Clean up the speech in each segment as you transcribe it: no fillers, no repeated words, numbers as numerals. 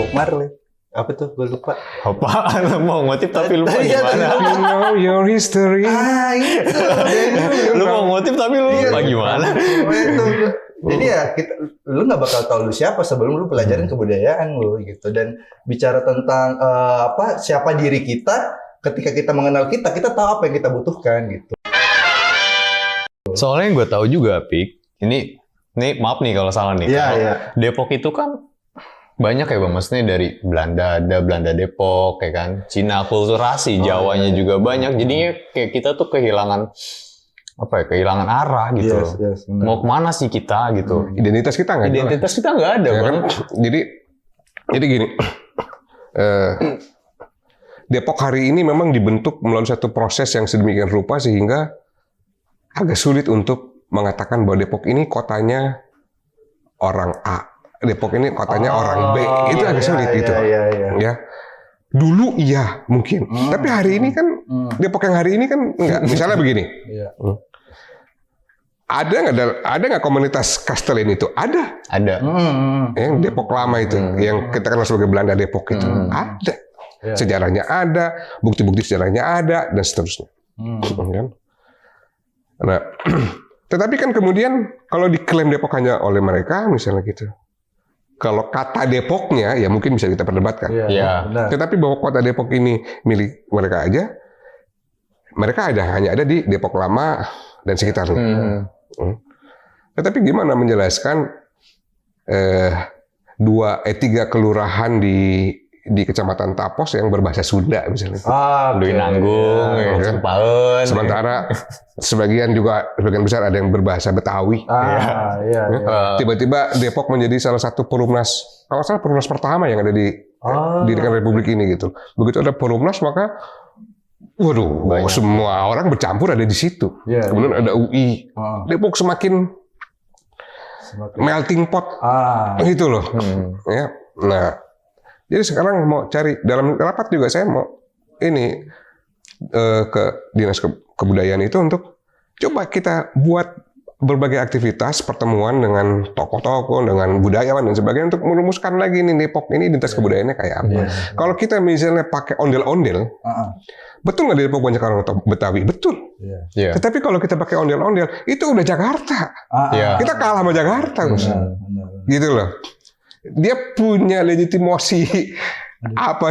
Bob Marley. Apa tuh? Gue lupa. Apaan? Mau ngutip tapi lupa gimana? You know your history. Itu. Lu mau ngutip tapi lu lupa gimana? Jadi ya lu nggak bakal tahu lu siapa sebelum lu pelajarin kebudayaan lu gitu. Dan bicara tentang siapa diri kita, ketika kita mengenal kita tahu apa yang kita butuhkan gitu. Soalnya gue tahu juga, Pik. Ini maaf nih kalau salah nih. Iya. Depok itu kan banyak ya Bang, maksudnya dari Belanda ada Belanda Depok, kayak kan, Cina akulturasi, Jawanya juga banyak. Jadinya kayak kita tuh kehilangan arah gitu. Yes, mau kemana sih kita gitu? Identitas kita nggak ada ya, Bang. Kan? Jadi gini, Depok hari ini memang dibentuk melalui satu proses yang sedemikian rupa sehingga agak sulit untuk mengatakan bahwa Depok ini kotanya orang A. Depok ini kotanya orang B, itu agak sulit gitu. Ya. Dulu iya mungkin, tapi hari ini kan Depok yang hari ini kan enggak. Misalnya begini, ada nggak komunitas Castellan itu? Ada. Yang Depok lama itu, yang kita kenal sebagai Belanda Depok itu, ada. Sejarahnya ada, bukti-bukti sejarahnya ada, dan seterusnya. Kan? Nah, tetapi kan kemudian kalau diklaim Depok hanya oleh mereka, misalnya gitu. Kalau kata Depoknya, ya mungkin bisa kita perdebatkan. Iya. Tetapi bahwa kota Depok ini milik mereka aja, mereka hanya ada di Depok Lama dan sekitarnya. Tetapi gimana menjelaskan tiga kelurahan di Kecamatan Tapos yang berbahasa Sunda misalnya. Dwi Nanggung, Cipaen. Sementara sebagian besar ada yang berbahasa Betawi. Tiba-tiba Depok menjadi salah satu perumnas, kalau salah perumnas pertama yang ada didirikan Republik ini gitu. Begitu ada perumnas maka semua orang bercampur ada di situ. Kemudian ada UI. Depok semakin melting pot. Gitu loh. Ya. Nah, jadi sekarang mau cari, dalam rapat juga saya mau ke Dinas Kebudayaan itu untuk coba kita buat berbagai aktivitas, pertemuan dengan tokoh-tokoh, dengan budayawan dan sebagainya untuk merumuskan lagi nih Depok ini identitas kebudayaannya kayak apa. Kalau kita misalnya pakai ondel-ondel, betul nggak di Depok banyak orang Betawi? Betul. Tetapi kalau kita pakai ondel-ondel, itu udah Jakarta. Kita kalah sama Jakarta, gitu loh. Dia punya legitimasi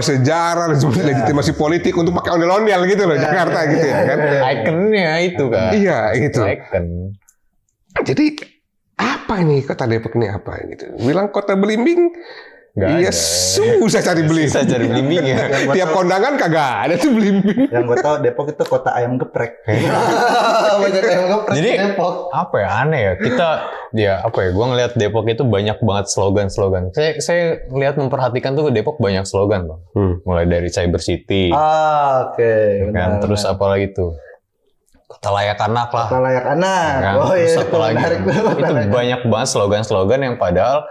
sejarah dan legitimasi politik untuk pakai ondel-ondel gitu loh, Jakarta gitu ya kan. Ikonnya itu kan. Iya, itu. Icon. Jadi apa ini kota Depok ini apa gitu? Bilang kota belimbing, iya susah cari belimbing. Susah cari belimbing ya. Tiap kondangan kagak ada tuh belimbing. Yang gue tahu Depok itu kota ayam geprek. Banyak ayam geprek. Jadi Depok. Apa ya, aneh ya. Gue ngeliat Depok itu banyak banget slogan-slogan. Saya ngeliat memperhatikan tuh Depok banyak slogan Bang. Mulai dari Cyber City. Kan, terus apa lagi tuh? Kota layak anak lah. Kota layak anak. Kan? Terus apa lagi? Itu banyak banget slogan-slogan yang padahal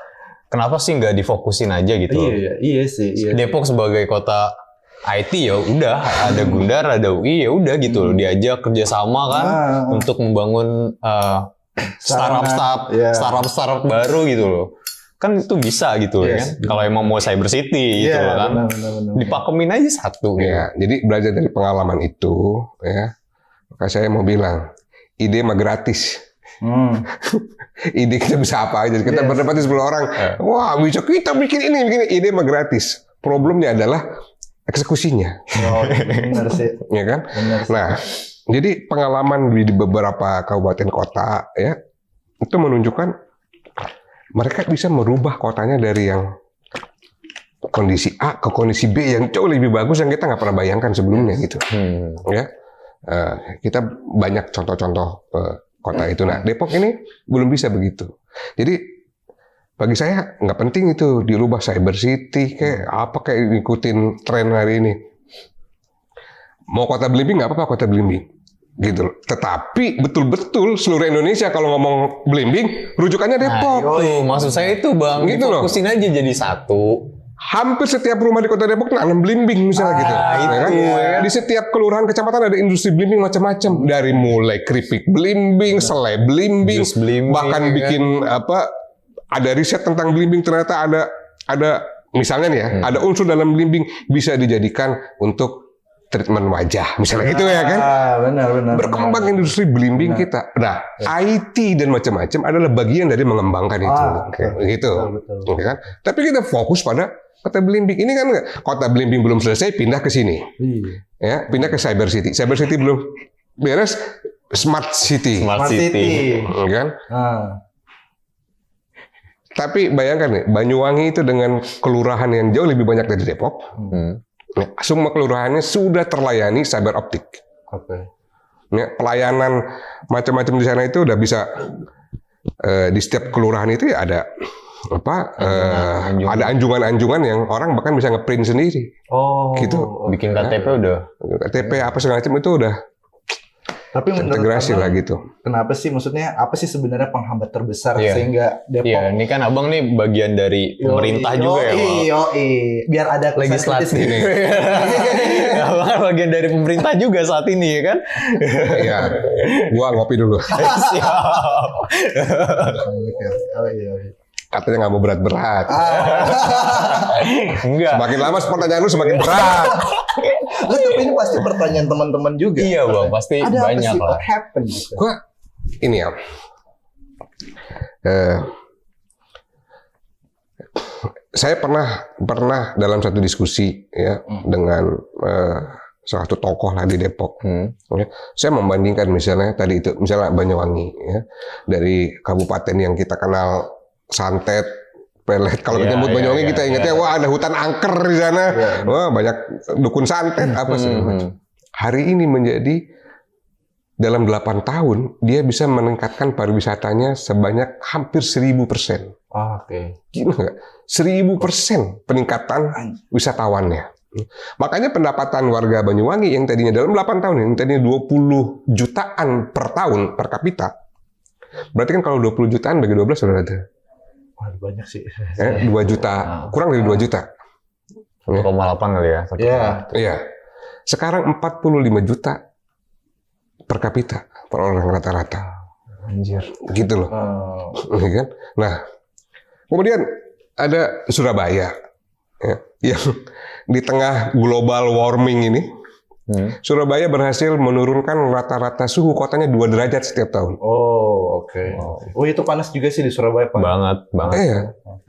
kenapa sih nggak difokusin aja gitu? Iya sih. Depok sebagai kota IT ya udah, ada Gundar, ada UI ya udah gitu loh, diajak kerjasama kan untuk membangun startup baru gitu loh. Kan itu bisa gitu loh kan. Kalau emang mau Cyber City gitu loh kan. Benar. Dipakemin aja satu. Ya, jadi belajar dari pengalaman itu ya. Maka saya mau bilang, ide mah gratis. Ide kita bisa apa aja. Kita berdebat 10 orang. Wah, bisa kita bikin ini. Ide mah gratis. Problemnya adalah eksekusinya. Benar sih. Ya kan? Nah, jadi pengalaman di beberapa kabupaten kota ya itu menunjukkan mereka bisa merubah kotanya dari yang kondisi A ke kondisi B yang jauh lebih bagus yang kita nggak pernah bayangkan sebelumnya gitu. Ya, kita banyak contoh-contoh kota itu. Nah, Depok ini belum bisa begitu. Jadi bagi saya nggak penting itu dirubah Cyber City kayak ngikutin tren hari ini. Mau kota belimbing nggak apa-apa kota belimbing, gitu. Tetapi betul-betul seluruh Indonesia kalau ngomong belimbing, rujukannya Depok. Maksud saya itu Bang, gitu difokusin aja jadi satu. Hampir setiap rumah di kota Depok nanam belimbing misalnya gitu. Ya. Di setiap kelurahan kecamatan ada industri belimbing macam-macam. Dari mulai keripik belimbing, selai belimbing, bahkan bikin ada riset tentang belimbing ternyata ada misalnya nih ya, ada unsur dalam belimbing bisa dijadikan untuk treatment wajah, misalnya gitu ya kan. Benar. Berkembang industri belimbing kita. Nah, IT dan macam-macam adalah bagian dari mengembangkan itu. Gitu. Betul. Kan? Tapi kita fokus pada kota belimbing. Ini kan kota belimbing belum selesai, pindah ke sini. Ya, pindah ke Cyber City. Cyber City belum beres, Smart City. Kan? Tapi bayangkan nih, Banyuwangi itu dengan kelurahan yang jauh lebih banyak dari Depok. Ya, semua kelurahannya sudah terlayani fiber optik. Ya, pelayanan macam-macam di sana itu udah bisa di setiap kelurahan itu ya ada ada anjungan-anjungan yang orang bahkan bisa ngeprint sendiri. Gitu. Bikin KTP udah. KTP apa segala macam itu udah. Tapi integrasi lah gitu. Kenapa sih? Maksudnya apa sih sebenarnya penghambat terbesar sehingga Depok? Iya, ini kan abang nih bagian dari pemerintah juga ya, Bang. Biar ada legislatif ini. Abang kan bagian dari pemerintah juga saat ini ya kan? Iya. Gua ngopi dulu. Siap. Katanya nggak mau berat-berat. Enggak. Semakin lama pertanyaan lu semakin berat. Tapi ini pasti pertanyaan teman-teman juga. Iya Bang, pasti ada banyak apa sih? lah. What happened gitu? Gua ini ya. Saya pernah dalam satu diskusi ya dengan salah satu tokoh lah di Depok. Ya. Saya membandingkan misalnya tadi itu misalnya Banyuwangi ya, dari kabupaten yang kita kenal santet, pelet. Kalau kita nyebut Banyuwangi kita ingatnya wah ada hutan angker di sana, wah banyak dukun santet apa sih. Hari ini menjadi dalam 8 tahun dia bisa meningkatkan pariwisatanya sebanyak hampir 1000%. Gila nggak? 1000% peningkatan wisatawannya. Makanya pendapatan warga Banyuwangi yang tadinya dalam 8 tahun yang tadinya 20 jutaan per tahun per kapita. Berarti kan kalau 20 jutaan bagi 12 sudah ada. Wah, banyak sih. 2 juta, kurang dari 2 juta. 1,8 kali ya. Iya. Sekarang 45 juta per kapita per orang rata-rata. Anjir. Gitu loh. Kan? Nah, kemudian ada Surabaya ya, yang di tengah global warming ini, Surabaya berhasil menurunkan rata-rata suhu kotanya 2 derajat setiap tahun. Oh, itu panas juga sih di Surabaya, Pak. Banget. Iya,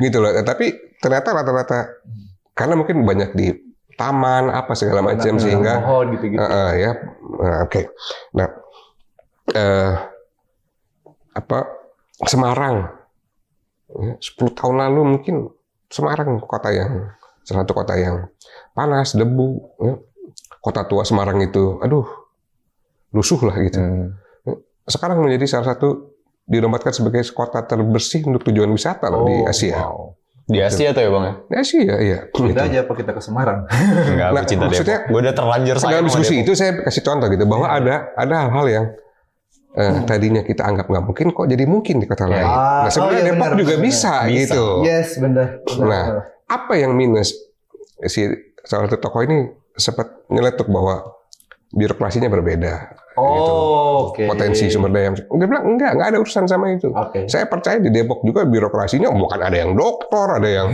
gitu loh. Tapi ternyata rata-rata karena mungkin banyak di taman apa segala macam sehingga pohon gitu-gitu. Nah, Semarang ya, 10 tahun lalu mungkin Semarang salah satu kota yang panas, debu ya. Kota tua Semarang itu lusuh lah gitu. Sekarang menjadi salah satu dinobatkan sebagai kota terbersih untuk tujuan wisata loh di Asia. Di Asia tuh ya Bang ya? Di Asia, iya. Kita aja apa kita ke Semarang? Enggak, aku cinta Depok. Gue udah terlanjur sayang dalam diskusi Depok. itu saya kasih contoh gitu bahwa ada hal-hal yang tadinya kita anggap nggak mungkin kok jadi mungkin di kota lain. Nah sebenarnya Depok juga bisa gitu. Yes, benar. Nah, apa yang minus si salah satu tokoh ini sempat nyeletuk bahwa birokrasinya berbeda. Potensi sumber daya. Dia bilang enggak ada urusan sama itu. Saya percaya di Depok juga birokrasinya bukan ada yang doktor, ada yang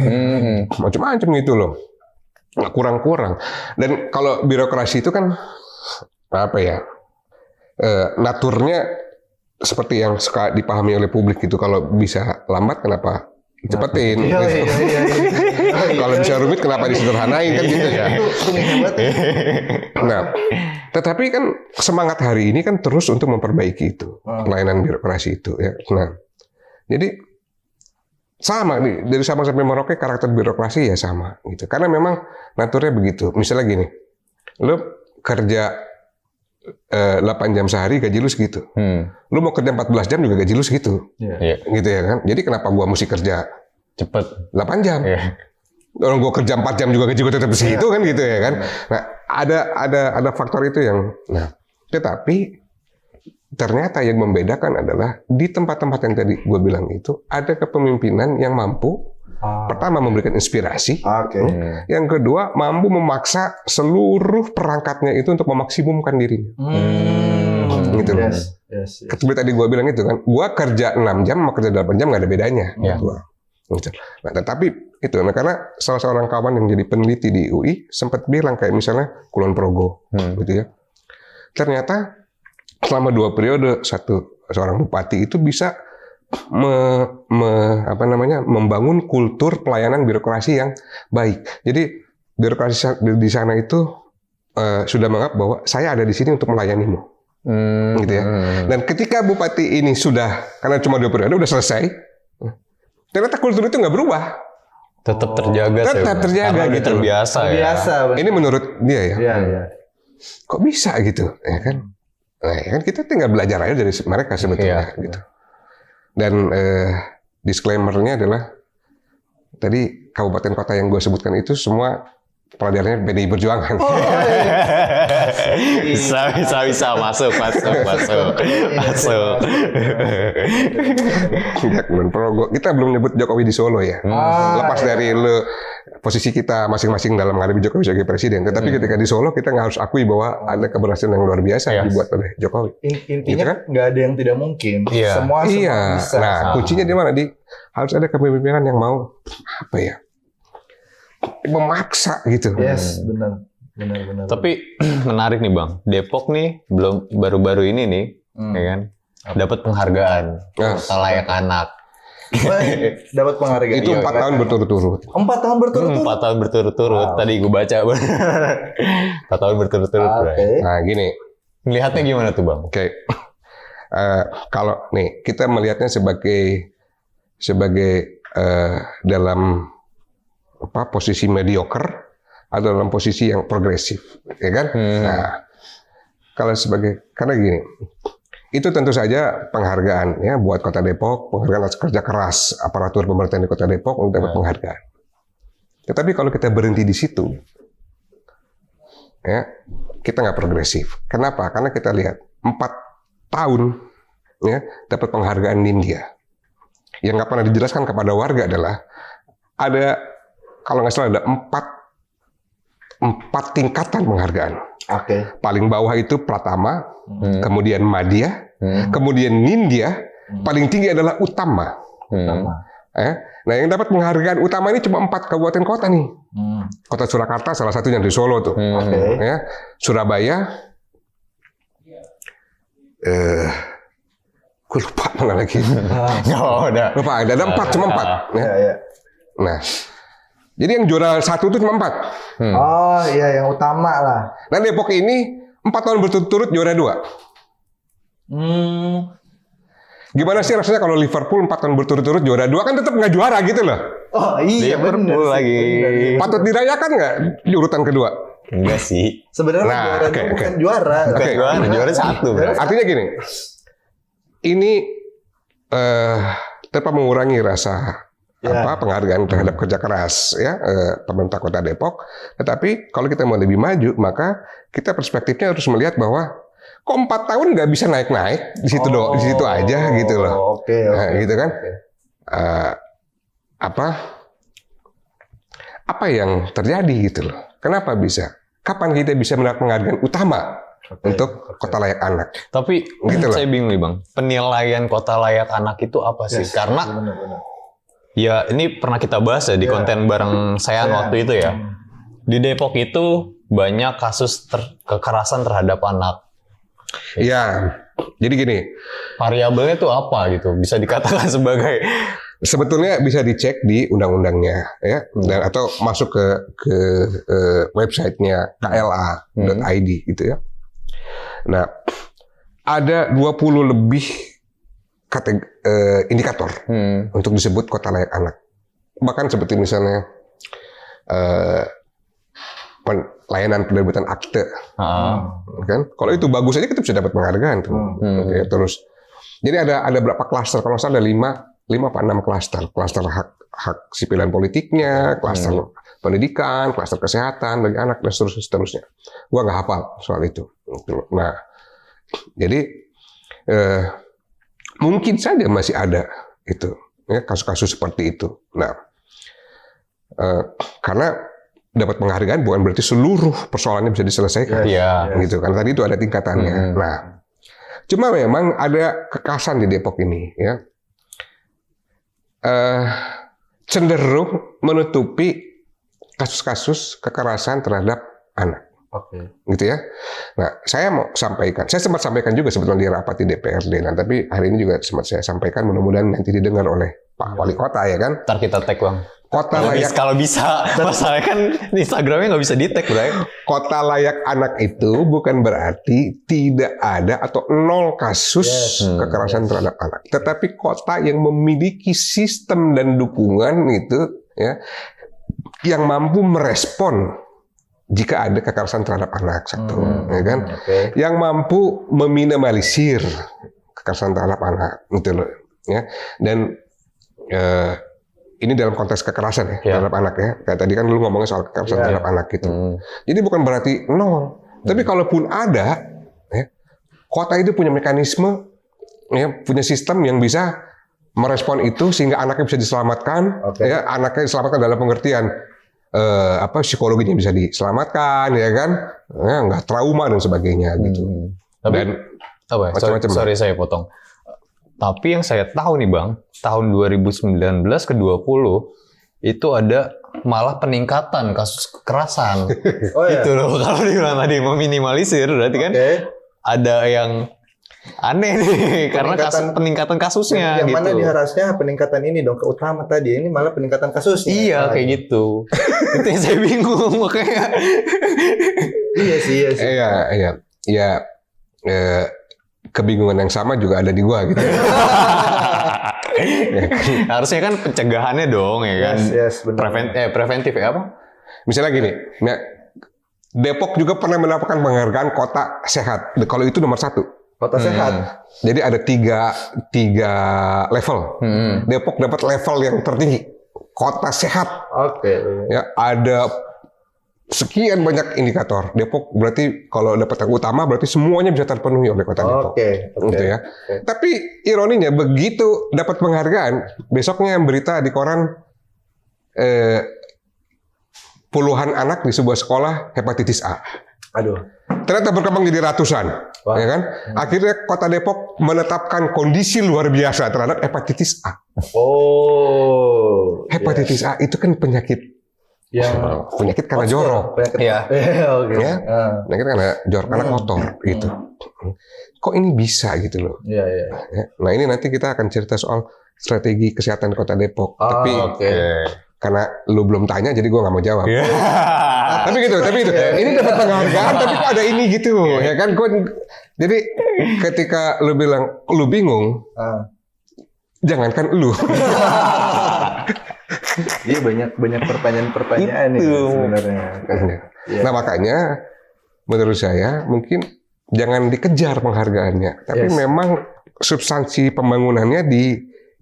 macam-macam gitu loh. Kurang-kurang. Dan kalau birokrasi itu kan naturnya seperti yang suka dipahami oleh publik gitu. Kalau bisa lambat kenapa cepetin? Kalau bisa rumit kenapa disederhanain kan gitu ya. Nah, tetapi kan semangat hari ini kan terus untuk memperbaiki itu pelayanan birokrasi itu ya. Nah, jadi sama nih dari Sabang sampai Merauke karakter birokrasi ya sama gitu. Karena memang naturnya begitu. Misalnya gini, lo kerja 8 jam sehari gaji lu segitu. Lu mau kerja 14 jam juga gaji lu segitu. Gitu ya kan. Jadi kenapa gua mesti kerja cepet 8 jam? Orang gua kerja 4 jam juga gaji gua tetap segitu kan gitu ya kan. Nah, ada faktor itu yang tetapi ternyata yang membedakan adalah di tempat-tempat yang tadi gua bilang itu ada kepemimpinan yang mampu pertama memberikan inspirasi, yang kedua mampu memaksa seluruh perangkatnya itu untuk memaksimumkan dirinya. Gitu loh. Seperti tadi gue bilang itu kan, gue kerja 6 jam sama kerja 8 jam nggak ada bedanya. Gitu. Nah, tetapi itu, karena salah seorang kawan yang jadi peneliti di UI sempat bilang kayak misalnya Kulon Progo, gitu ya. Ternyata selama 2 periode seorang bupati itu bisa membangun kultur pelayanan birokrasi yang baik. Jadi birokrasi di sana itu sudah menganggap bahwa saya ada di sini untuk melayanimu, gitu ya. Dan ketika bupati ini sudah, karena cuma 2 periode udah selesai, ternyata kultur itu nggak berubah. Tetap terjaga. Tetap terjaga karena gitu. Terbiasa ya. Betul. Ini menurut dia ya. Iya. Kok bisa gitu, ya kan? Nah, ya kan kita tinggal belajar aja dari mereka sebetulnya, gitu. Dan disclaimer-nya adalah tadi kabupaten kota yang gue sebutkan itu semua pelajarannya PDI Perjuangan. Bisa masuk. Kita belum nyebut Jokowi di Solo ya. Lepas dari posisi kita masing-masing dalam menghadapi Jokowi sebagai presiden, tetapi ketika di Solo kita nggak harus akui bahwa ada keberhasilan yang luar biasa dibuat oleh Jokowi. Intinya nggak ada yang tidak mungkin. Semua bisa. Nah, kuncinya di mana? Harus ada kepemimpinan yang mau memaksa gitu. Yes, benar. Tapi menarik nih Bang, Depok nih baru-baru ini nih, ya kan, dapat penghargaan kota layak anak. Dapat penghargaan. Itu 4 tahun berturut-turut. 4 tahun berturut-turut. 4 tahun berturut-turut. Tadi gue baca 4 tahun berturut-turut. Nah, gini. Melihatnya gimana tuh Bang? Oke. Kalau nih kita melihatnya sebagai dalam posisi mediocre atau dalam posisi yang progresif, ya kan? Nah, karena gini, itu tentu saja penghargaan ya buat Kota Depok, penghargaan atas kerja keras aparatur pemerintahan di Kota Depok untuk dapat penghargaan. Tetapi kalau kita berhenti di situ, ya kita nggak progresif. Kenapa? Karena kita lihat 4 tahun ya dapat penghargaan Nindya. Yang nggak pernah dijelaskan kepada warga adalah ada, kalau nggak salah ada 4 tingkatan penghargaan. Paling bawah itu Pratama, kemudian Madya, kemudian Nindya, paling tinggi adalah Utama. Nah, yang dapat penghargaan utama ini cuma 4 kabupaten kota nih. Kota Surakarta salah satunya di Solo tuh. Ya, Surabaya, gue lupa mana lagi. Lupa, ada 4, cuma 4. Ya. Nah, jadi yang juara 1 itu cuma 4. Oh iya, yang utama lah. Nah, Depok ini 4 tahun berturut-turut juara 2. Gimana sih rasanya kalau Liverpool 4 tahun berturut-turut juara 2, kan tetap nggak juara gitu loh. Oh iya, Liverpool lagi. Patut dirayakan nggak di urutan kedua? Enggak sih. Sebenarnya bukan juara. Juara 1. Artinya gini, ini tanpa mengurangi rasa penghargaan terhadap kerja keras ya pemerintah Kota Depok, tetapi kalau kita mau lebih maju, maka kita perspektifnya harus melihat bahwa kok 4 tahun nggak bisa naik-naik di situ di situ aja gitu loh. Nah, gitu kan. Apa yang terjadi gitu loh. Kenapa bisa? Kapan kita bisa mendapat penghargaan utama untuk kota layak anak? Tapi gitu saya bingung nih Bang, penilaian kota layak anak itu apa sih? Karena ya ini pernah kita bahas ya di konten bareng saya waktu itu ya. Di Depok itu banyak kasus kekerasan terhadap anak. Ya, jadi gini. Variabelnya itu apa gitu? Bisa dikatakan sebagai, sebetulnya bisa dicek di undang-undangnya ya, dan atau masuk ke websitenya kla.id gitu ya. Nah, ada 20 lebih indikator untuk disebut kota layak anak. Bahkan seperti misalnya layanan penerbitan akte, kan? Kalau itu bagus aja kita bisa dapat penghargaan tuh. Okay, terus, jadi ada berapa klaster? Kalau saya ada 5 apa 6 klaster. Klaster hak sipilan politiknya, klaster pendidikan, klaster kesehatan bagi anak, dan seterusnya. Gua nggak hafal soal itu. Nah, jadi mungkin saja masih ada itu, ya, kasus-kasus seperti itu. Nah, karena dapat penghargaan bukan berarti seluruh persoalannya bisa diselesaikan, gitu. Karena tadi itu ada tingkatannya. Nah, cuma memang ada kekerasan di Depok ini, ya. cenderung menutupi kasus-kasus kekerasan terhadap anak. Oke. Gitu ya. Nah, saya sempat sampaikan juga sebetulnya di rapat di DPRD, tapi hari ini juga sempat saya sampaikan, mudah-mudahan nanti didengar oleh Pak Wali Kota ya kan. Ntar kita tag Bang. Kota layak, Kalau bisa, masalahnya kan Instagramnya nggak bisa di-tag, Bray. kota layak anak itu bukan berarti tidak ada atau nol kasus kekerasan terhadap anak. Tetapi kota yang memiliki sistem dan dukungan itu ya, yang mampu merespon jika ada kekerasan terhadap anak, satu, ya kan? Yang mampu meminimalisir kekerasan terhadap anak, gitu loh, ya. Dan ini dalam konteks kekerasan ya, terhadap anak ya. Kayak tadi kan lu ngomongnya soal kekerasan terhadap anak gitu. Jadi bukan berarti nol. Tapi kalaupun ada, ya, kota itu punya mekanisme, ya, punya sistem yang bisa merespon itu sehingga anaknya bisa diselamatkan. Ya, anaknya diselamatkan dalam pengertian psikologinya bisa diselamatkan, ya kan? Ya, nggak trauma dan sebagainya gitu. Dan macam-macam. Sorry saya potong. Tapi yang saya tahu nih Bang, tahun 2019 ke 20 itu ada malah peningkatan kasus kekerasan. Itu loh, kalau dibilang tadi meminimalisir, berarti kan ada yang aneh nih, karena peningkatan kasusnya. Yang gitu. mana diharusnya peningkatan ini dong, ke utama tadi, ini malah peningkatan kasusnya. Iya, kayak gitu. Itu yang saya bingung, makanya. Iya sih. Iya. Kebingungan yang sama juga ada di gua gitu. Harusnya kan pencegahannya dong, ya kan? Yes, benar. Preventif ya apa? Misalnya gini, ya, Depok juga pernah mendapatkan penghargaan kota sehat. Kalau itu nomor 1. Kota sehat. Jadi ada tiga level. Depok dapat level yang tertinggi, kota sehat. Ya, ada sekian banyak indikator. Depok berarti kalau dapat yang utama berarti semuanya bisa terpenuhi oleh kota Depok. Gitu ya. Tapi ironinya begitu dapat penghargaan, besoknya berita di koran puluhan anak di sebuah sekolah hepatitis A. Aduh. Ternyata berkembang jadi ratusan, ya kan? Akhirnya kota Depok menetapkan kondisi luar biasa terhadap hepatitis A. Hepatitis A itu kan penyakit karena jorok. Penyakit karena jorok, karena kotor gitu. Kok ini bisa gitu loh. Nah, ini nanti kita akan cerita soal strategi kesehatan Kota Depok. Tapi karena lu belum tanya jadi gua nggak mau jawab. Tapi itu. Ini dapat penghargaan tapi kok ada ini gitu, ya kan? Jadi ketika lu bilang lu bingung, jangankan lu. Iya, banyak pertanyaan-pertanyaan nih sebenarnya. Nah, makanya menurut saya mungkin jangan dikejar penghargaannya, tapi memang substansi pembangunannya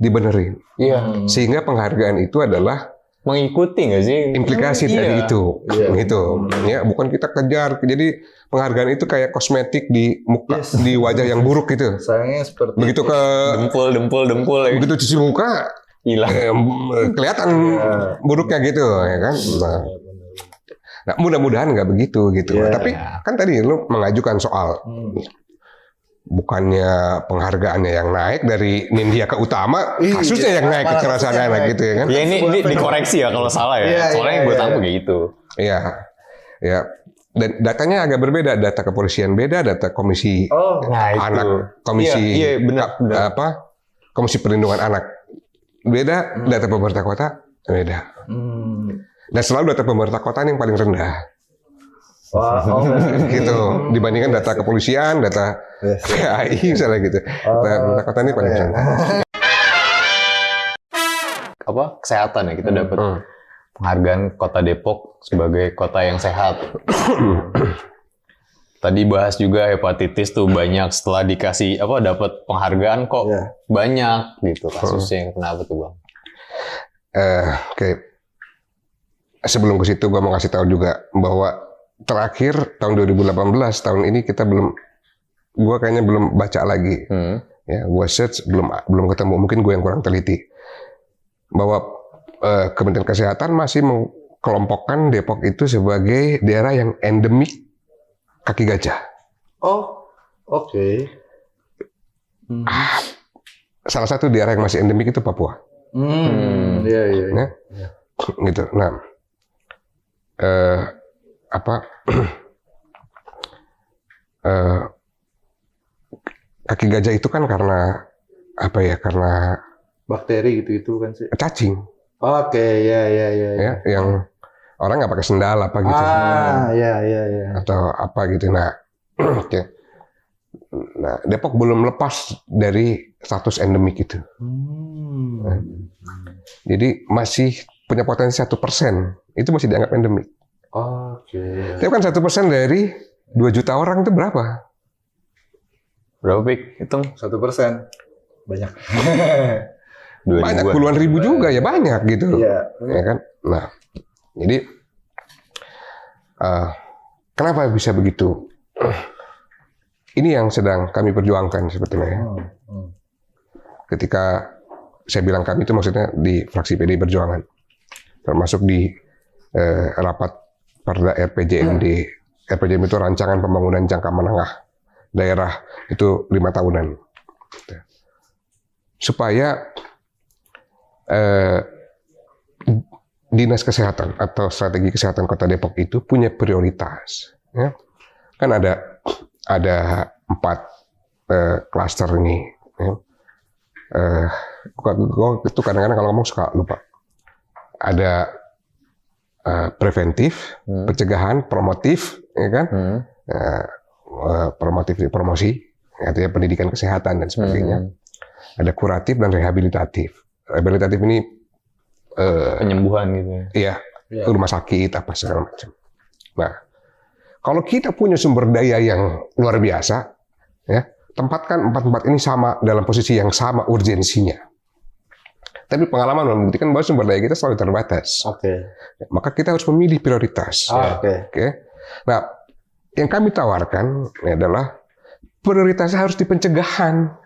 dibenerin. Sehingga penghargaan itu adalah mengikuti nggak sih implikasi dari itu, gitu. Ya, bukan kita kejar. Jadi penghargaan itu kayak kosmetik di muka, di wajah yang buruk gitu. Sayangnya seperti begitu ke dempul ya. Begitu cuci muka hilang, kelihatan buruknya gitu, ya kan? Nah, mudah-mudahan nggak begitu gitu. Tapi kan tadi lu mengajukan soal bukannya penghargaannya yang naik dari Nindya ke Utama, kasusnya yang naik kekerasan anak gitu, ya kan? Ya ini dikoreksi ya kalau salah ya. Soalnya yang gue tahu kayak gitu. Iya. Dan datanya agak berbeda, data kepolisian beda, data komisi anak, komisi komisi perlindungan anak beda, data pemerintah kota beda. Dan selalu data pemerintah kota ini yang paling rendah. Gitu dibandingkan data kepolisian, data KAI misalnya gitu. Pemerintah kota ini paling rendah. Kesehatan ya, kita dapat penghargaan Kota Depok sebagai kota yang sehat. Tadi bahas juga hepatitis tuh banyak, setelah dikasih dapat penghargaan kok banyak gitu kasusnya. Kenapa tuh Bang? Sebelum ke situ gue mau kasih tahu juga bahwa terakhir tahun 2018, tahun ini kita gue kayaknya belum baca lagi. Ya, gue search belum ketemu, mungkin gue yang kurang teliti. Bahwa Kementerian Kesehatan masih mengkelompokkan Depok itu sebagai daerah yang endemik kaki gajah. Oke. Salah satu daerah yang masih endemik itu Papua. Iya. Ya? Gitu. Nah, kaki gajah itu kan karena apa ya? Karena bakteri gitu kan sih. cacing. Oke, ya. Ya, yang orang nggak pakai sendal apa gitu. Iya. Atau apa gitu. Nah, oke. Nah, Depok belum lepas dari status endemik itu. Nah, jadi masih punya potensi 1%. Itu masih dianggap endemik. Oke. Tapi kan 1% dari 2 juta orang itu berapa? Berapa Pik? Hitung. 1%. Banyak. Banyak, puluhan ribu juga ya, banyak gitu. Iya. Ya kan? Nah, jadi kenapa bisa begitu? Ini yang sedang kami perjuangkan sebetulnya. Ketika saya bilang kami itu maksudnya di fraksi PDI Perjuangan, termasuk di rapat Perda RPJMD. RPJMD itu rancangan pembangunan jangka menengah daerah itu 5 tahunan. Supaya dinas kesehatan atau strategi kesehatan Kota Depok itu punya prioritas. Ya. Kan ada 4 klaster ini. Ya. Gue itu kadang-kadang kalau ngomong suka lupa. Ada preventif, pencegahan, promotif, ya kan? Promosi, artinya pendidikan kesehatan dan sebagainya. Ada kuratif dan rehabilitatif. Rehabilitatif ini penyembuhan gitu. Iya, rumah sakit apa segala macam. Nah, kalau kita punya sumber daya yang luar biasa, ya, tempatkan 4 ini sama dalam posisi yang sama urgensinya. Tapi pengalaman membuktikan bahwa sumber daya kita selalu terbatas. Maka kita harus memilih prioritas. Nah, yang kami tawarkan adalah prioritasnya harus di pencegahan.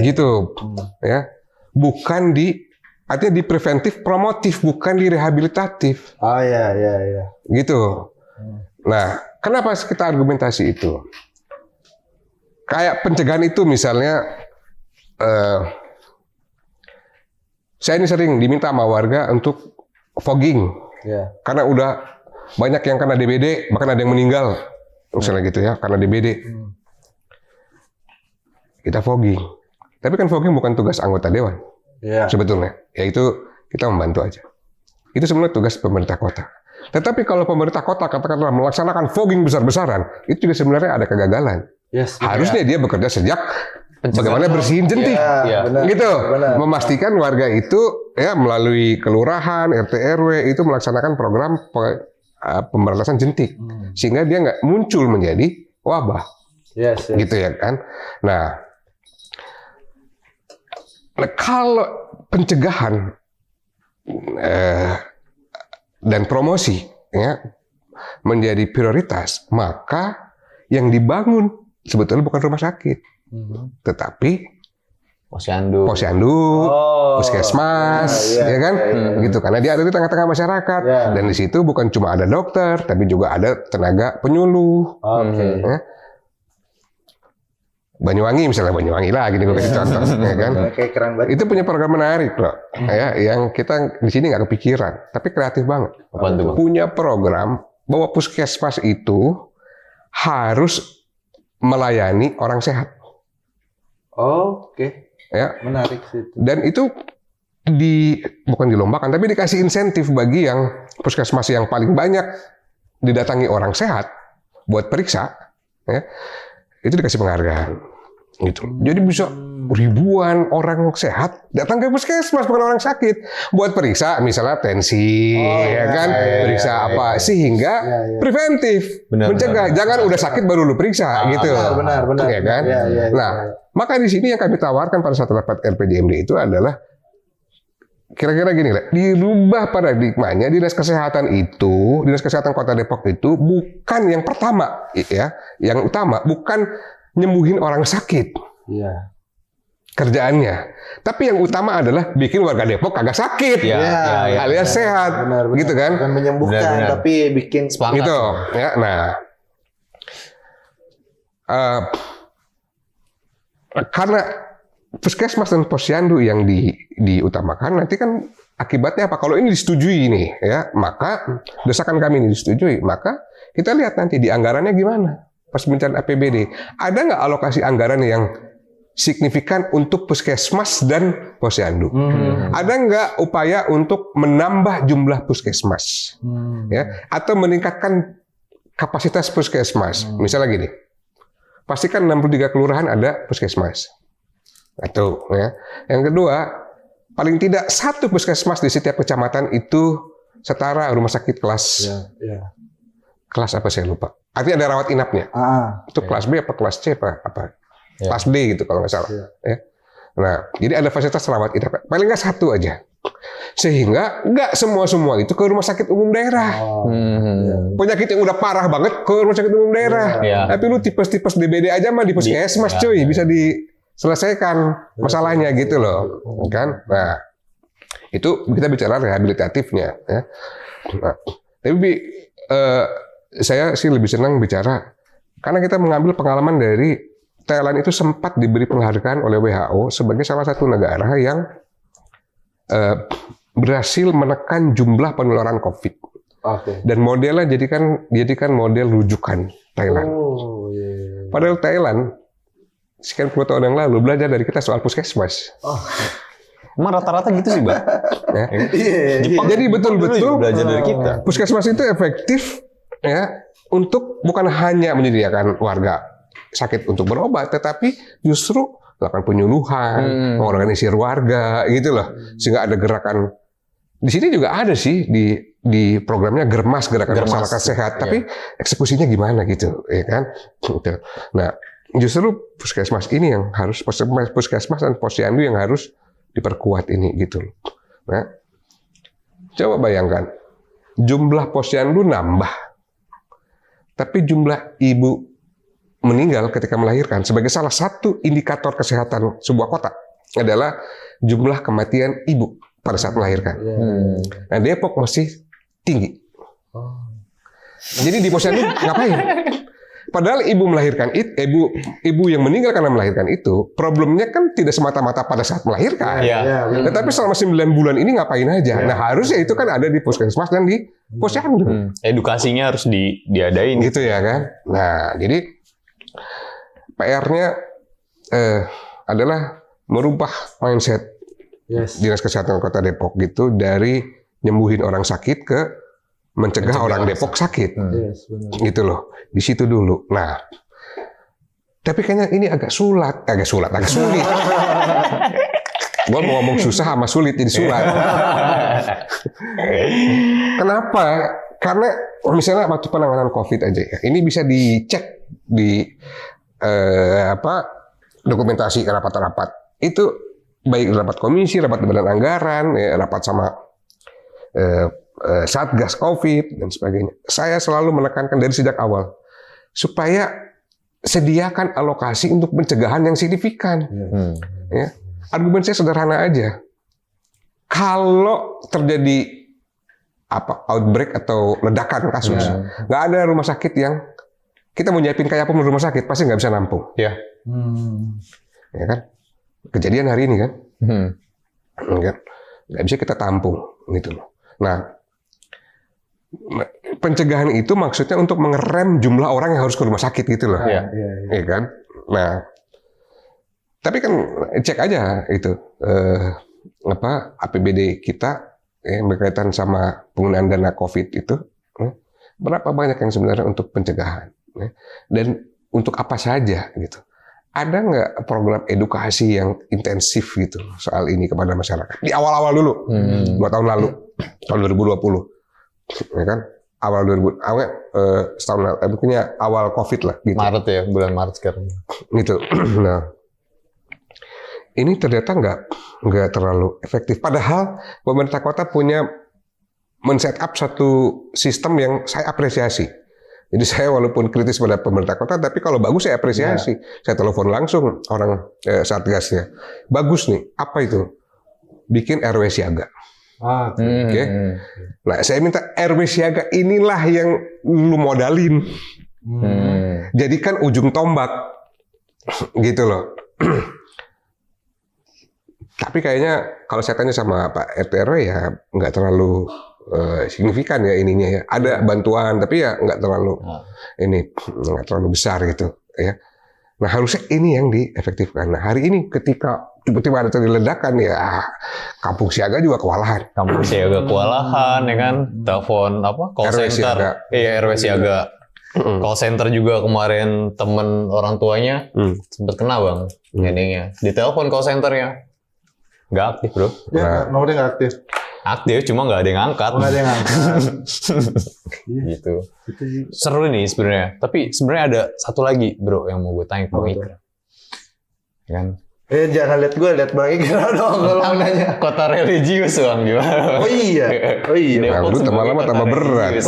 Gitu, ya. Bukan artinya di preventif promotif, bukan di rehabilitatif. Gitu. Nah, kenapa kita argumentasi itu? Kayak pencegahan itu misalnya, saya ini sering diminta sama warga untuk fogging, karena udah banyak yang kena DBD, bahkan ada yang meninggal, misalnya gitu ya, karena DBD. Kita fogging, tapi kan fogging bukan tugas anggota dewan, sebetulnya, yaitu kita membantu aja. Itu sebenarnya tugas pemerintah kota. Tetapi kalau pemerintah kota katakanlah melaksanakan fogging besar-besaran, itu juga sebenarnya ada kegagalan. Harusnya dia bekerja sejak bagaimana bersihin jentik, gitu, memastikan warga itu ya melalui kelurahan, RT RW itu melaksanakan program pemberantasan jentik, sehingga dia nggak muncul menjadi wabah, gitu ya kan. Nah, kalau pencegahan dan promosi ya menjadi prioritas, maka yang dibangun sebetulnya bukan rumah sakit, tetapi posyandu, puskesmas, ya kan, gitu. Karena dia ada di tengah-tengah masyarakat, dan di situ bukan cuma ada dokter, tapi juga ada tenaga penyuluh. Ya. Banyuwangi misalnya, Banyuwangi lah, gini gue kasih contoh, ya kan. Itu punya program menarik loh, ya, yang kita di sini nggak kepikiran, tapi kreatif banget. Punya program bahwa puskesmas itu harus melayani orang sehat. Ya, menarik sih. Dan itu bukan dilombakan, tapi dikasih insentif bagi yang puskesmas yang paling banyak didatangi orang sehat buat periksa, ya, itu dikasih penghargaan. Gitu. Jadi bisa ribuan orang sehat datang ke puskesmas, bukan orang sakit, buat periksa misalnya tensi, periksa apa, sehingga preventif, mencegah. Jangan udah sakit baru lu periksa, gitu. Benar. Ya kan? Nah, maka di sini yang kami tawarkan pada saat rapat RPJMD itu adalah kira-kira gini lah, dirubah paradigmanya. Dinas Kesehatan Kota Depok itu bukan yang pertama, ya, yang utama bukan nyembuhin orang sakit, kerjaannya. Tapi yang utama adalah bikin warga Depok kagak sakit, alias sehat, gitu kan? Bukan menyembuhkan, tapi bikin semangat. Gitu, ya. Nah, karena puskesmas dan posyandu yang diutamakan, nanti kan akibatnya apa? Kalau ini disetujui nih, ya, maka desakan kami ini disetujui, maka kita lihat nanti di anggarannya gimana pas pencarian APBD. Ada nggak alokasi anggaran yang signifikan untuk puskesmas dan posyandu? Ada nggak upaya untuk menambah jumlah puskesmas, ya, atau meningkatkan kapasitas puskesmas? Misalnya gini, pastikan 63 kelurahan ada puskesmas. Satu, ya. Yang kedua, paling tidak satu puskesmas di setiap kecamatan itu setara rumah sakit kelas. Kelas apa saya lupa. Artinya ada rawat inapnya. Itu kelas B apa kelas C apa? Kelas D gitu kalau nggak salah. Ya. Nah, jadi ada fasilitas rawat inap. Paling nggak satu aja. Sehingga nggak semua itu ke rumah sakit umum daerah. Penyakit yang udah parah banget ke rumah sakit umum daerah. Tapi lu tipes-tipes DBD aja mah di puskesmas, cuy, bisa diselesaikan masalahnya gitu loh, kan? Nah, itu kita bicara rehabilitatifnya, ya. Nah, tapi saya sih lebih senang bicara karena kita mengambil pengalaman dari Thailand itu sempat diberi penghargaan oleh WHO sebagai salah satu negara yang berhasil menekan jumlah penularan COVID. Dan modelnya jadikan model rujukan Thailand. Padahal Thailand sekian puluh tahun yang lalu belajar dari kita soal puskesmas. Emang rata-rata gitu sih, Bang. Ya. Jepang, jadi betul-betul belajar dari kita. Puskesmas itu efektif, ya, untuk bukan hanya menyediakan warga sakit untuk berobat, tetapi justru melakukan penyuluhan, mengorganisir warga, gitu loh, sehingga ada gerakan. Di sini juga ada sih di programnya Germas, gerakan masyarakat sehat, tapi eksekusinya gimana gitu, ya kan? Nah, justru puskesmas ini yang harus, puskesmas dan posyandu yang harus diperkuat ini gitu. Nah, coba bayangkan, jumlah posyandu nambah, tapi jumlah ibu meninggal ketika melahirkan sebagai salah satu indikator kesehatan sebuah kota adalah jumlah kematian ibu pada saat melahirkan. Nah, Depok masih tinggi. Jadi di posyandu ngapain? Padahal ibu melahirkan itu, ibu yang meninggal karena melahirkan itu, problemnya kan tidak semata-mata pada saat melahirkan. Tetapi selama 9 bulan ini ngapain aja? Nah, harusnya itu kan ada di puskesmas dan di posyandu. Edukasinya harus diadain. Gitu ya kan? Nah, jadi PR-nya adalah merubah mindset Dinas Kesehatan Kota Depok gitu dari nyembuhin orang sakit ke mencegah orang Depok sakit. Gitu loh. Di situ dulu. Nah, tapi kayaknya ini agak sulit. Gua mau ngomong susah sama sulit jadi sulit. Kenapa? Karena misalnya waktu penanganan COVID aja ya, ini bisa dicek di dokumentasi rapat-rapat itu, baik rapat komisi, rapat badan anggaran, ya, rapat sama Satgas COVID dan sebagainya. Saya selalu menekankan dari sejak awal supaya sediakan alokasi untuk pencegahan yang signifikan. Ya. Argumen saya sederhana aja. Kalau terjadi outbreak atau ledakan kasus, nggak ada rumah sakit yang kita mau nyiapin kayak apa rumah sakit pasti nggak bisa nampung. Ya kan? Kejadian hari ini kan, nggak bisa kita tampung gitu loh. Nah, pencegahan itu maksudnya untuk mengerem jumlah orang yang harus ke rumah sakit gitu loh, ya kan? Nah, tapi kan cek aja itu APBD kita berkaitan sama penggunaan dana COVID itu, berapa banyak yang sebenarnya untuk pencegahan, dan untuk apa saja gitu. Ada nggak program edukasi yang intensif gitu soal ini kepada masyarakat di awal-awal dulu, 2 tahun lalu, tahun 2020, ya kan? Setahun lalu, bukannya awal COVID lah. Gitu. Maret ya, bulan Maret sekarang. Gitu. Nah, ini ternyata nggak terlalu efektif. Padahal pemerintah kota punya men-setup satu sistem yang saya apresiasi. Jadi saya walaupun kritis pada pemerintah kota, tapi kalau bagus saya apresiasi. Saya telepon langsung orang Satgasnya. Bagus nih, apa itu? Bikin RW siaga. Okay. Nah, saya minta RW siaga inilah yang lu modalin. Jadikan ujung tombak. Gitu loh. Tapi kayaknya kalau saya tanya sama Pak RT RW ya nggak terlalu signifikan ya ininya ya. Ada bantuan tapi ya nggak terlalu nggak terlalu besar gitu ya. Nah harusnya ini yang diefektifkan. Nah hari ini ketika tiba-tiba ada terjadi ledakan ya kampung siaga juga kewalahan. Kampung siaga kewalahan ya kan. Telepon call RW center. siaga. Iya RW siaga. Call center juga kemarin temen orang tuanya sempet kena bang. Ininya. Ditelepon call centernya. Nggak aktif bro. Ya, nomornya nggak aktif. Aktif cuma nggak ada yang angkat. Nggak ada yang angkat. Gitu. Seru nih sebenarnya. Tapi sebenarnya ada satu lagi bro yang mau gue tanya ke Bang Ikra. Kan? Jangan lihat gue, lihat Bang Ikra dong kalau mau nanya. Kota religius bang gimana? Oh iya. Nah, lu tambah-lama tambah berat.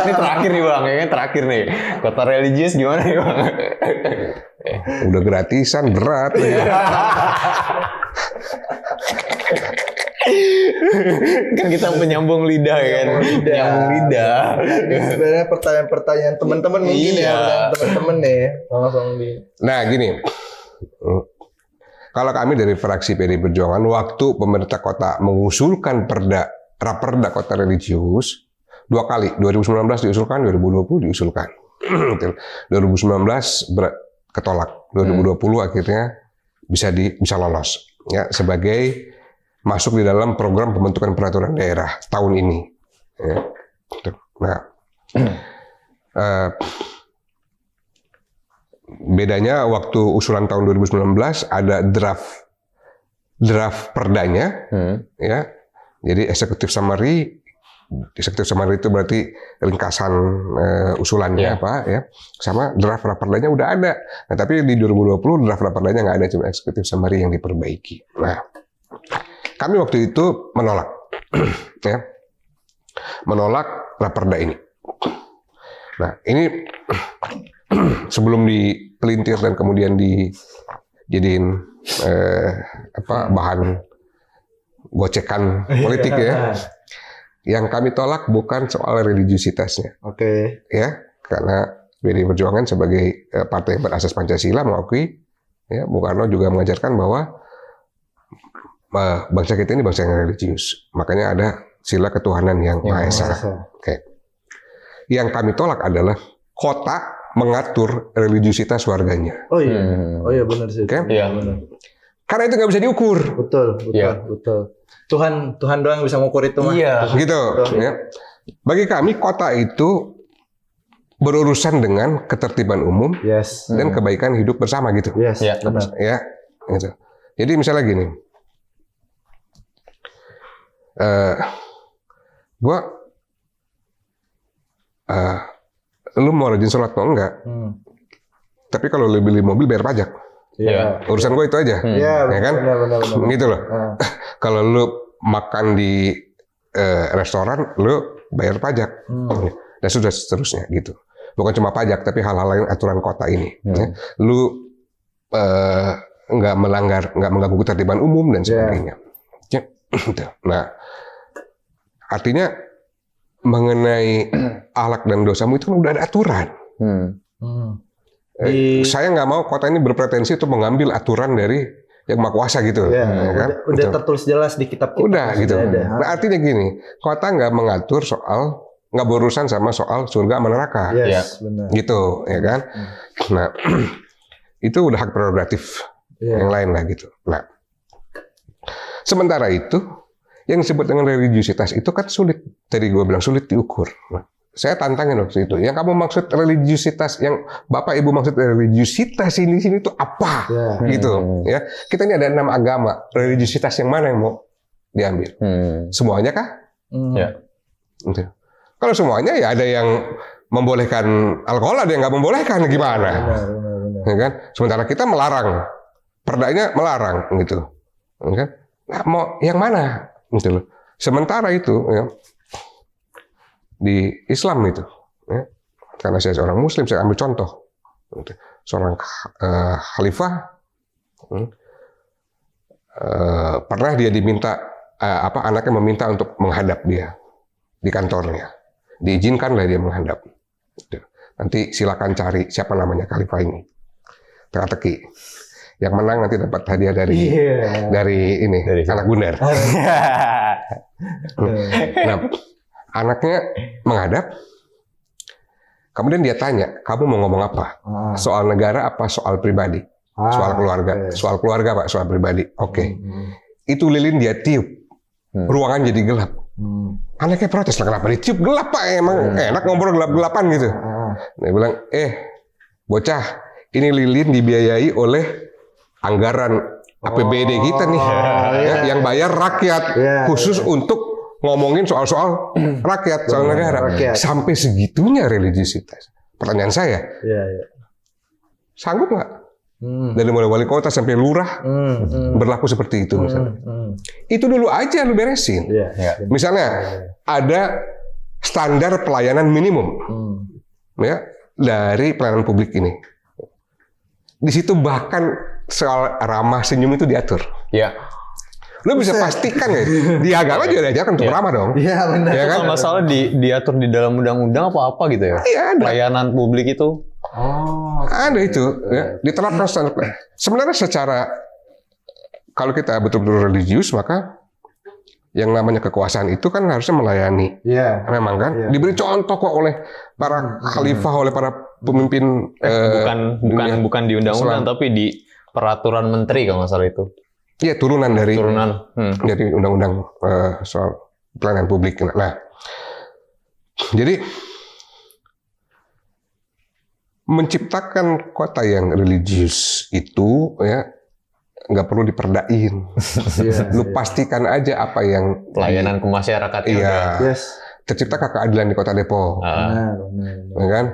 Ini terakhir nih bang, ya kan terakhir nih. Kota religius gimana nih bang? Udah gratisan berat. Kan kita penyambung lidah ya kan, penyambung lidah. Ini sebenarnya pertanyaan-pertanyaan teman-teman mungkin ya, teman-teman nih. Langsung di. Nah gini, kalau kami dari fraksi PD Perjuangan, waktu pemerintah kota mengusulkan raperda kota religius, 2 kali, 2019 diusulkan, 2020 diusulkan. 2019 ketolak, 2020 akhirnya bisa lolos ya sebagai masuk di dalam program pembentukan peraturan daerah tahun ini. Ya. Nah, bedanya waktu usulan tahun 2019 ada draft perdanya, ya. Jadi executive summary itu berarti ringkasan usulannya apa ya, sama draft raperdanya udah ada. Nah, tapi di 2020 draft raperdanya nggak ada, cuma executive summary yang diperbaiki. Nah, kami waktu itu menolak, ya, menolak raperda ini. Nah, ini sebelum dipelintir dan kemudian dijadiin bahan gocekan politik ya. Yang kami tolak bukan soal religiusitasnya, ya, karena PDI Perjuangan sebagai partai yang berasas Pancasila mengakui, ya, Bung Karno juga mengajarkan bahwa bangsa kita ini bangsa yang religius, makanya ada sila ketuhanan yang Maha Esa. Oke. Yang kami tolak adalah kota mengatur religiusitas warganya. Oh iya benar sih. Oke. Iya. Karena itu nggak bisa diukur. Betul. Tuhan doang yang bisa mengukur itu mah. Iya. Gitu. Ya. Bagi kami kota itu berurusan dengan ketertiban umum dan kebaikan hidup bersama gitu. Yes. Ya. Benar. Ya. Gitu. Jadi misalnya gini. Lu mau rajin sholat mau enggak? Tapi kalau lu beli mobil bayar pajak. Iya. Urusan gue itu aja. Iya, ya kan? benar. Gitu loh. Kalau lu makan di restoran, lu bayar pajak. Dan sudah seterusnya gitu. Bukan cuma pajak, tapi hal-hal lain aturan kota ini. Ya. Lu nggak mengganggu ketertiban umum dan sebagainya. Ya. Nah, artinya mengenai akhlak dan dosamu itu kan udah ada aturan. Saya nggak mau kota ini berpretensi untuk mengambil aturan dari yang Maha Kuasa gitu. Ya, kan? Udah tertulis jelas di kitab kita. Udah gitu. Nah, artinya gini, kota nggak mengatur soal, nggak berurusan sama soal surga sama neraka. Yes, benar. Gitu, ya kan? Nah, itu udah hak prerogatif yang lain lah gitu. Nah, sementara itu, yang disebut dengan religiusitas itu kan sulit, tadi gue bilang sulit diukur. Nah, saya tantangin waktu itu. Yang kamu maksud religiusitas, yang Bapak Ibu maksud religiusitas sini itu apa? Gitu. Ya, kita ini ada 6 agama. Religiusitas yang mana yang mau diambil? Semuanya kah? Ya. Gitu. Kalau semuanya ya ada yang membolehkan alkohol, ada yang nggak membolehkan, gimana? Benar. Ya kan? Sementara kita melarang, perdanya melarang, gitu. Ya kan? Nah, mau yang mana? Gitu loh. Sementara itu, ya, di Islam itu, ya, karena saya seorang Muslim, saya ambil contoh, gitu. Seorang khalifah, pernah dia diminta, anaknya meminta untuk menghadap dia di kantornya, diizinkanlah dia menghadap. Gitu. Nanti silakan cari siapa namanya khalifah ini, teka-teki. yang menang nanti dapat hadiah dari anak bundar. Nah, anaknya menghadap, kemudian dia tanya, kamu mau ngomong apa? Soal negara apa soal pribadi? Soal keluarga. Soal keluarga Pak, soal pribadi. Oke. Itu lilin dia tiup. Ruangan jadi gelap. Anaknya protes, kenapa ditiup gelap Pak? Emang enak ngobrol gelap-gelapan gitu. Dia bilang, bocah, ini lilin dibiayai oleh anggaran APBD kita nih. Yang bayar rakyat. Khusus untuk ngomongin soal-soal rakyat, soal negara. Sampai segitunya religiusitas. Pertanyaan saya, sanggup nggak? Dari mulai wali kota sampai lurah berlaku seperti itu misalnya. Itu dulu aja lu beresin. Misalnya ada standar pelayanan minimum ya dari pelayanan publik ini. Di situ bahkan soal ramah senyum itu diatur. Lu bisa pastikan ya, di agama juga diajarkan untuk ramah dong. Iya benar. Ya kan? Masalah diatur di dalam undang-undang apa gitu ya? Iya ada. Pelayanan publik itu. Ada itu, ya, diterapkan standar. Sebenarnya secara kalau kita betul-betul religius, maka yang namanya kekuasaan itu kan harusnya melayani. Memang kan diberi contoh kok oleh para khalifah, oleh para pemimpin. Bukan di undang-undang, tapi di peraturan menteri kalau nggak salah itu. Iya, turunan dari dari undang-undang soal pelayanan publik. Nah, jadi menciptakan kota yang religius itu ya nggak perlu diperdain. Lu pastikan aja apa yang pelayanan ke masyarakat. Tercipta keadilan di Kota Depok, ya kan?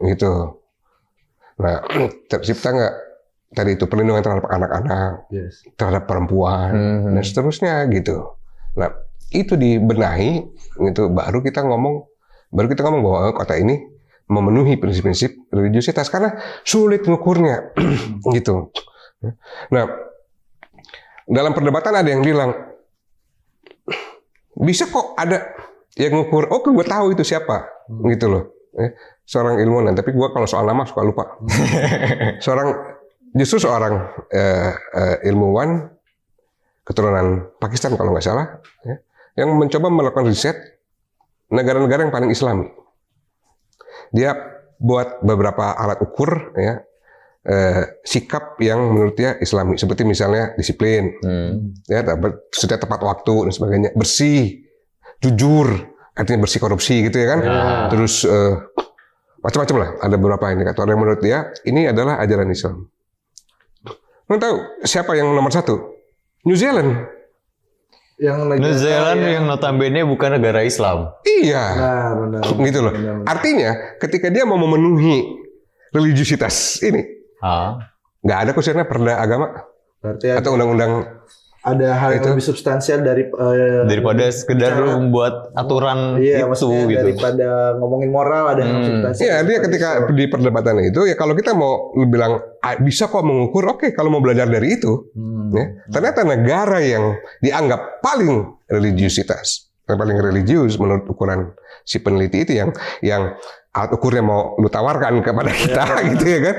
Gitu. Nah, tercipta nggak tadi itu perlindungan terhadap anak-anak, terhadap perempuan, dan seterusnya gitu. Nah, itu dibenahi, gitu. Baru kita ngomong bahwa kota ini memenuhi prinsip-prinsip religiusitas karena sulit mengukurnya, gitu. Nah, dalam perdebatan ada yang bilang bisa kok ada yang ngukur. Oh, gue tahu itu siapa, gitu loh. Seorang ilmuwan, tapi gue kalau soal nama suka lupa. Justru seorang ilmuwan keturunan Pakistan kalau nggak salah, yang mencoba melakukan riset negara-negara yang paling Islami. Dia buat beberapa alat ukur, sikap yang menurut dia Islami, seperti misalnya disiplin, setiap tepat waktu dan sebagainya, bersih, jujur, artinya bersih korupsi gitu ya kan, terus macam-macam lah, ada beberapa indikator yang menurut dia ini adalah ajaran Islam. Lo tahu siapa yang nomor 1? New Zealand. New Zealand yang notabene bukan negara Islam. Iya. Benar. Gitu loh. Artinya ketika dia mau memenuhi religiusitas ini, nggak ada khususnya perda agama. Berarti atau undang-undang. Ada hal yang lebih substansial daripada sekedar membuat aturan itu gitu. Daripada ngomongin moral, ada yang substansial. Iya, dia ketika di perdebatan itu ya kalau kita mau bilang bisa kok mengukur, oke, kalau mau belajar dari itu, ternyata negara yang dianggap paling paling religius menurut ukuran si peneliti itu yang alat ukurnya mau lu tawarkan kepada kita gitu ya kan,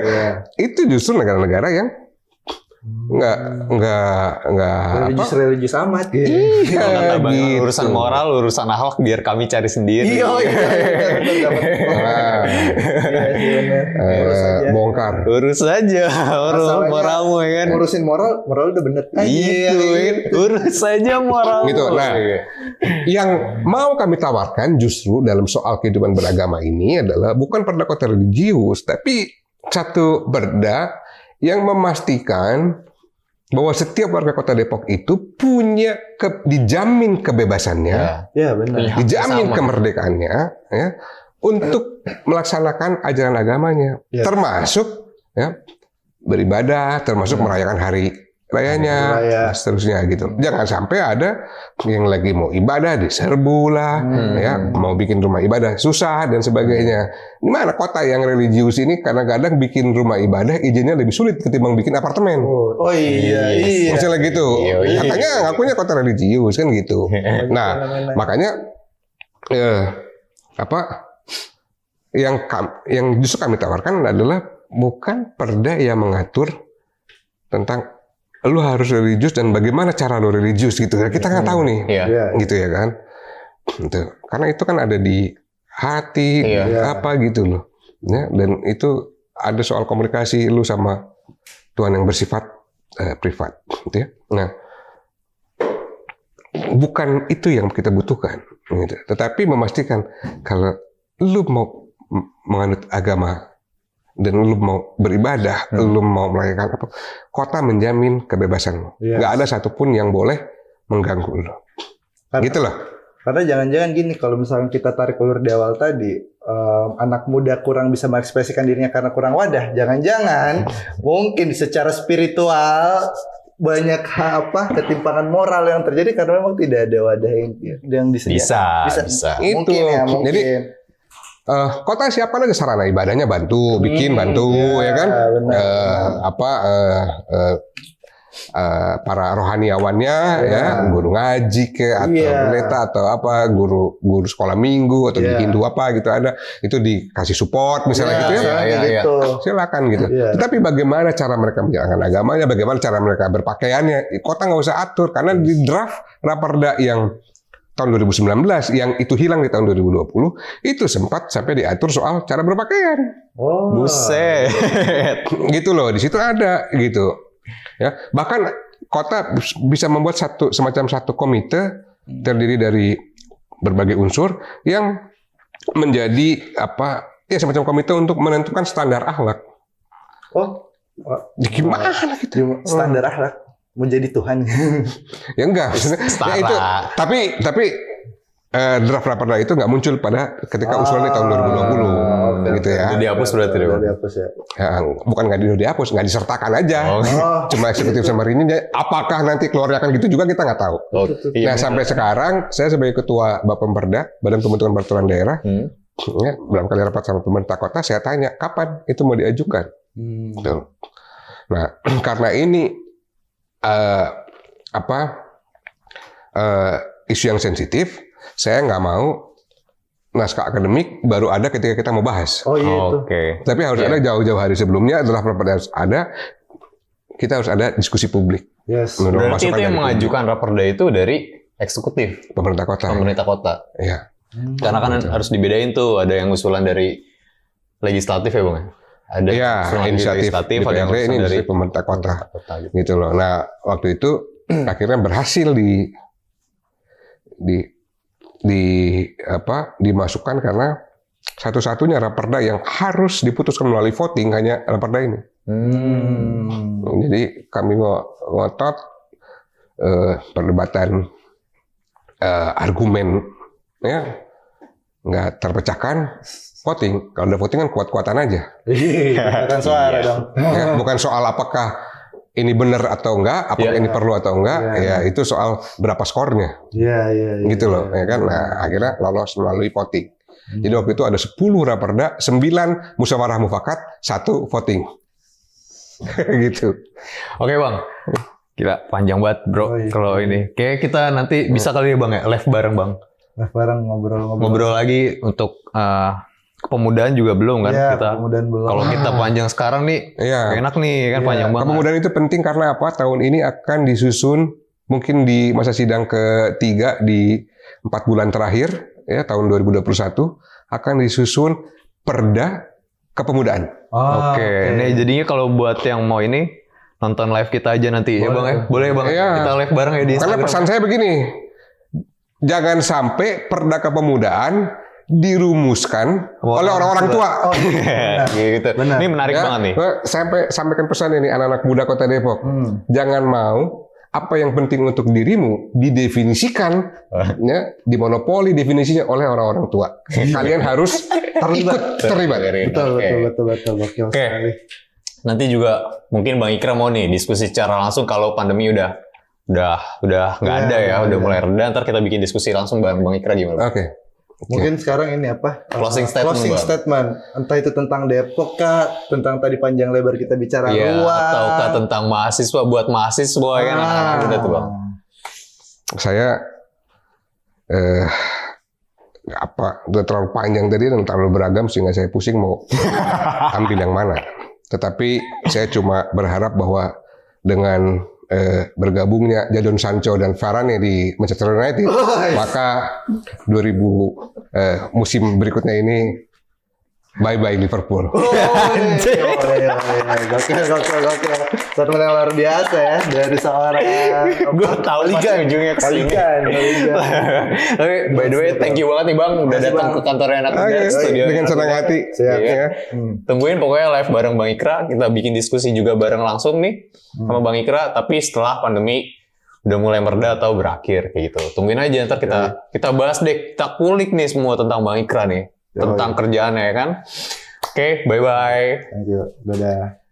itu justru negara-negara yang nggak religius amat gitu. Iya, gitu. Urusan moral, urusan akhlak biar kami cari sendiri. Bongkar. Urus aja moralmu ya kan. Ngurusin moral udah bener. Urus saja moral. Gitu. Nah, yang mau kami tawarkan justru dalam soal kehidupan beragama ini adalah bukan perda kota religius, tapi satu perda yang memastikan bahwa setiap warga Kota Depok itu punya dijamin kebebasannya, benar. dijamin kemerdekaannya, untuk melaksanakan ajaran agamanya, termasuk beribadah, termasuk merayakan hari rayanya, seterusnya gitu. Jangan sampai ada yang lagi mau ibadah diserbu lah, mau bikin rumah ibadah susah dan sebagainya. Di mana kota yang religius ini kadang-kadang bikin rumah ibadah izinnya lebih sulit ketimbang bikin apartemen. Misalnya gitu. Katanya ngakunya kota religius kan gitu. Nah, makanya yang justru kami tawarkan adalah bukan perda yang mengatur tentang lu harus religius dan bagaimana cara lu religius gitu. Kita nggak tahu nih, gitu ya kan. Gitu. Karena itu kan ada di hati, apa gitu loh. Ya, dan itu ada soal komunikasi lu sama Tuhan yang bersifat privat, gitu ya. Nah, bukan itu yang kita butuhkan, gitu. Tetapi memastikan kalau lu mau menganut agama dan lu mau beribadah, lu mau melakukan apa, kota menjamin kebebasan. Nggak ada satupun yang boleh mengganggu lu. Gitu loh. Karena jangan-jangan gini, kalau misalnya kita tarik ulur di awal tadi, anak muda kurang bisa mengekspresikan dirinya karena kurang wadah. Jangan-jangan mungkin secara spiritual banyak ketimpangan moral yang terjadi karena memang tidak ada wadah yang disediakan. Bisa. Itu. Mungkin ya, mungkin. Jadi kota siapkan aja sarana ibadahnya, bantu, ya kan? Para rohaniawannya, ya, guru ngaji atau pendeta atau apa, guru sekolah minggu atau di Hindu apa gitu ada, itu dikasih support misalnya gitu ya. Silakan gitu. Tetapi bagaimana cara mereka menjalankan agamanya, bagaimana cara mereka berpakaiannya, kota nggak usah atur karena di draft Raperda yang tahun 2019 yang itu hilang di tahun 2020 itu sempat sampai diatur soal cara berpakaian. Buset. Gitu loh, di situ ada gitu. Ya, bahkan kota bisa membuat semacam satu komite terdiri dari berbagai unsur yang menjadi semacam komite untuk menentukan standar akhlak. Gimana gitu? Standar akhlak mau jadi Tuhan. Ya enggak, ya itu. Tapi draft Raperda itu nggak muncul pada ketika usulan di tahun 2020, gitu ya. Itu dihapus berarti dong. Ya, bukan nggak dihapus, nggak disertakan aja. Cuma eksekutif sama ini, apakah nanti keluarnya akan gitu juga kita nggak tahu. Nah sampai sekarang saya sebagai ketua Bapemperda, Badan Pembentukan Peraturan Daerah, ya, dalam kali rapat sama pemerintah kota, saya tanya kapan itu mau diajukan. Nah karena ini isu yang sensitif, saya nggak mau naskah akademik baru ada ketika kita mau bahas. Tapi harus ada jauh-jauh hari sebelumnya, draft Raperda harus ada, kita harus ada diskusi publik. Berarti itu yang mengajukan Raperda itu dari eksekutif pemerintah kota. Iya. Karena kan harus dibedain tuh, ada yang usulan dari legislatif ya Bang. Ada inisiatif legislatif, ada yang usulan dari pemerintah kota. Gitu loh. Nah waktu itu akhirnya berhasil dimasukkan karena satu-satunya Raperda yang harus diputuskan melalui voting hanya Raperda ini. Jadi kami ngotot perdebatan argumen ya nggak terpecahkan, voting. Kalau udah voting kan kuat-kuatan aja. Bukan suara dong. Ya, bukan soal apakah ini benar atau enggak, apakah ini perlu atau enggak, ya itu soal berapa skornya. Gitu loh, ya kan. Nah, akhirnya lolos melalui voting. Jadi waktu itu ada 10 Raperda, 9 musyawarah mufakat, 1 voting. Gitu. Oke Bang. Gila, panjang banget bro kalau ini. Kayak kita nanti bisa kali ya Bang ya, live bareng Bang. Live bareng ngobrol lagi untuk kepemudaan juga belum kan kita. Kalau kita panjang sekarang nih, enak nih kan panjang banget. Kepemudaan itu penting karena apa? Tahun ini akan disusun mungkin di masa sidang ketiga di 4 bulan terakhir ya tahun 2021 akan disusun perda kepemudaan. Nih jadinya kalau buat yang mau ini nonton live kita aja nanti ya Bang ya. Boleh Bang. Kita live bareng ya di Instagram. Karena pesan saya begini. Jangan sampai perda kepemudaan dirumuskan oleh orang-orang tua. Gitu. Ini menarik banget nih. Sampaikan pesan ini anak-anak muda Kota Depok. Jangan mau apa yang penting untuk dirimu didefinisikan, dimonopoli definisinya oleh orang-orang tua. Kalian harus terlibat. Betul. Oke. Nanti juga mungkin Bang Ikra mau nih diskusi secara langsung kalau pandemi udah nggak ada ya, udah mulai reda. Ntar kita bikin diskusi langsung bareng Bang Ikra gimana? Mungkin sekarang ini closing statement. Entah itu tentang Depok kah, tentang tadi panjang lebar kita bicara luas, ataukah tentang mahasiswa buat mahasiswa ya kan anak-anak muda tuh Bang. Saya udah terlalu panjang tadi dan terlalu beragam sehingga saya pusing mau ambil yang mana. Tetapi saya cuma berharap bahwa dengan bergabungnya Jadon Sancho dan Varane di Manchester United, maka 2000 musim berikutnya ini bye-bye Liverpool. Gokil. Statement yang luar biasa ya dari seorang Gue tahu liga ujungnya kesini. Tapi by the way, thank you banget nih Bang udah datang ke kantornya Anak Muda studio. Dengan senang hati. Siap. Ya. Tungguin pokoknya live bareng Bang Ikra. Kita bikin diskusi juga bareng langsung nih sama Bang Ikra. Tapi setelah pandemi udah mulai mereda atau berakhir kayak gitu. Tungguin aja ntar kita bahas deh. Kita kulik nih semua tentang Bang Ikra nih. Tentang kerjaannya ya kan. Oke, bye-bye. Thank you. Dadah.